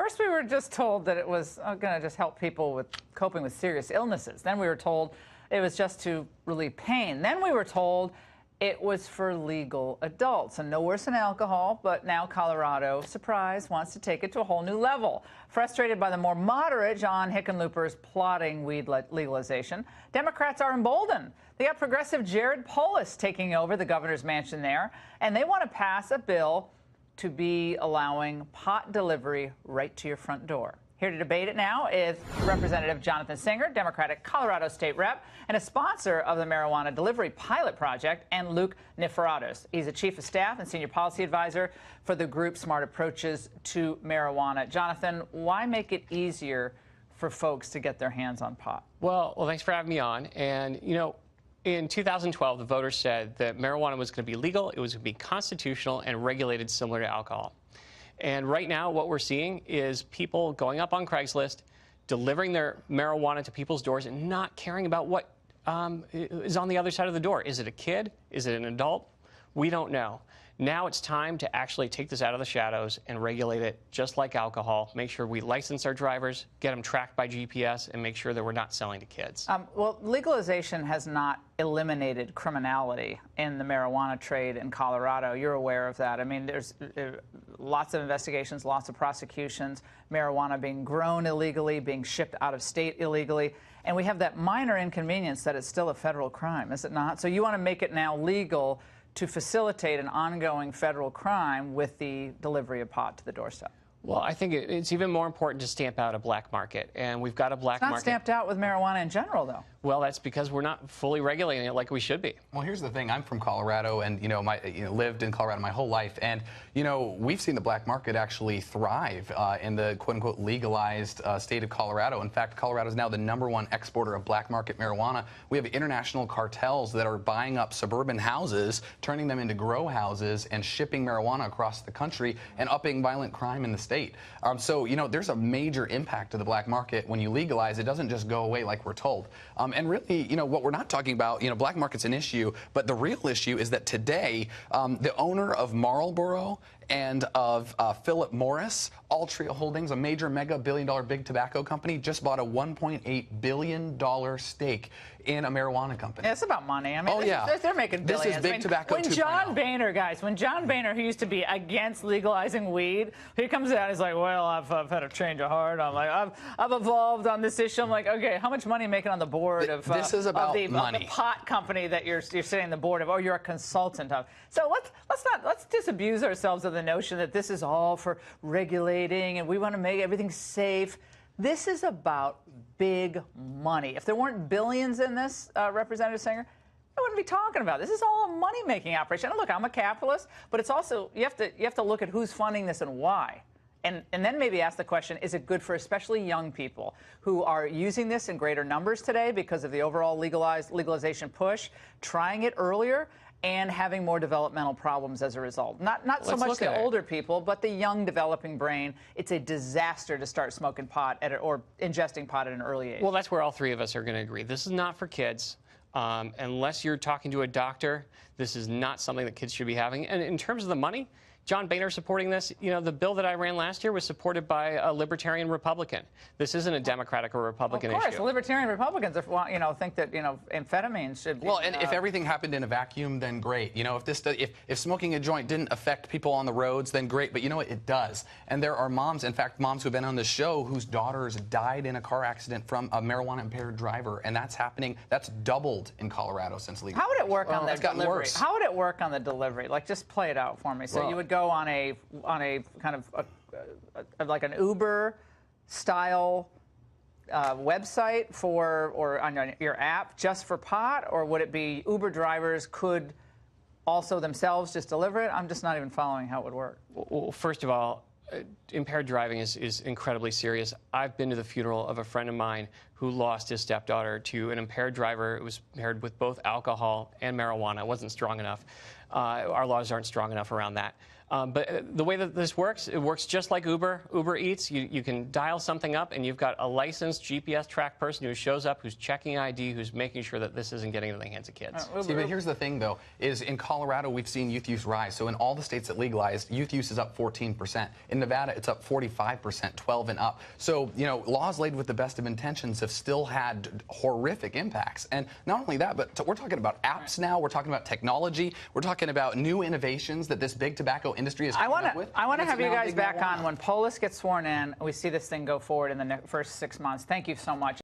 First, we were just told that it was going to just help people with coping with serious illnesses. Then we were told it was just to relieve pain. Then we were told it was for legal adults, and no worse than alcohol, but now Colorado, surprise, wants to take it to a whole new level. Frustrated by the more moderate John Hickenlooper's plotting weed legalization, Democrats are emboldened. They got progressive Jared Polis taking over the governor's mansion there, and they want to pass a bill to be allowing pot delivery right to your front door. Here to debate it now is Representative Jonathan Singer, Democratic Colorado State Rep, and a sponsor of the Marijuana Delivery Pilot Project, and Luke Niferatos. He's a Chief of Staff and Senior Policy Advisor for the group Smart Approaches to Marijuana. Jonathan, why make it easier for folks to get their hands on pot? Well, thanks for having me on. And, you know, in 2012, the voters said that marijuana was going to be legal, it was going to be constitutional, and regulated similar to alcohol. And right now, what we're seeing is people going up on Craigslist, delivering their marijuana to people's doors and not caring about what is on the other side of the door. Is it a kid? Is it an adult? We don't know. Now it's time to actually take this out of the shadows and regulate it just like alcohol. Make sure we license our drivers, get them tracked by GPS, and make sure that we're not selling to kids. Well, legalization has not eliminated criminality in the marijuana trade in Colorado. You're aware of that. I mean, there's lots of investigations, lots of prosecutions, marijuana being grown illegally, being shipped out of state illegally. And we have that minor inconvenience that it's still a federal crime, is it not? So you want to make it now legal to facilitate an ongoing federal crime with the delivery of pot to the doorstep. Well, I think it's even more important to stamp out a black market, and we've got a black market. It's not stamped out with marijuana in general, though. Well, that's because we're not fully regulating it like we should be. Well, here's the thing. I'm from Colorado, and lived in Colorado my whole life, and we've seen the black market actually thrive in the quote-unquote legalized state of Colorado. In fact, Colorado is now the #1 exporter of black market marijuana. We have international cartels that are buying up suburban houses, turning them into grow houses, and shipping marijuana across the country, and upping violent crime in the state. So there's a major impact to the black market when you legalize. It doesn't just go away like we're told. And really, what we're not talking about, black market's an issue, but the real issue is that today, the owner of Marlboro and of Philip Morris, Altria Holdings, a major mega billion-dollar big tobacco company, just bought a $1.8 billion stake in a marijuana company. Yeah, it's about money. I mean, they're making billions. This is big tobacco 2.0. When John Boehner, guys, when John Boehner, who used to be against legalizing weed, he comes out, he's like, well, I've had a change of heart. I'm like, I've evolved on this issue. I'm like, okay, how much money are you making on the board of this is about money. Of the pot company that you're sitting on the board of, or you're a consultant of? So let's disabuse ourselves of the notion that this is all for regulating and we want to make everything safe. This is about big money. If there weren't billions in this, Representative Singer, I wouldn't be talking about this. This is all a money-making operation. And look, I'm a capitalist, but it's also you have to look at who's funding this and why. And then maybe ask the question, is it good for especially young people who are using this in greater numbers today because of the overall legalization push, trying it earlier, and having more developmental problems as a result. Not so much the older people, but the young developing brain. It's a disaster to start smoking pot or ingesting pot at an early age. Well, that's where all three of us are going to agree. This is not for kids. Unless you're talking to a doctor, this is not something that kids should be having. And in terms of the money, John Boehner supporting this. The bill that I ran last year was supported by a libertarian Republican. This isn't a Democratic or Republican issue. Of course, libertarian Republicans, think that amphetamines should be. Well, and if everything happened in a vacuum, then great. If smoking a joint didn't affect people on the roads, then great. But you know what? It does. And there are moms, in fact, moms who've been on the show whose daughters died in a car accident from a marijuana-impaired driver, and that's happening. That's doubled in Colorado since legalization. How would it work on the delivery? Worse. How would it work on the delivery? Like, just play it out for me. So you would go on a kind of like an Uber style website or on your app just for pot, or would it be Uber drivers could also themselves just deliver it? I'm just not even following how it would work. Well, first of all, impaired driving is incredibly serious. I've been to the funeral of a friend of mine who lost his stepdaughter to an impaired driver. It was impaired with both alcohol and marijuana. It wasn't strong enough. Our laws aren't strong enough around that. But the way that this works, it works just like Uber Eats. You can dial something up, and you've got a licensed GPS tracked person who shows up, who's checking ID, who's making sure that this isn't getting into the hands of kids. See, but here's the thing, though, is in Colorado, we've seen youth use rise. So in all the states that legalized, youth use is up 14%. In Nevada, it's up 45%, 12 and up. So, you know, laws laid with the best of intentions have still had horrific impacts. And not only that, but we're talking about apps now. We're talking about technology. We're talking about new innovations that this big tobacco industry is coming up with. I want to have you now guys big back marijuana. on when Polis gets sworn in. We see this thing go forward in the first 6 months. Thank you so much.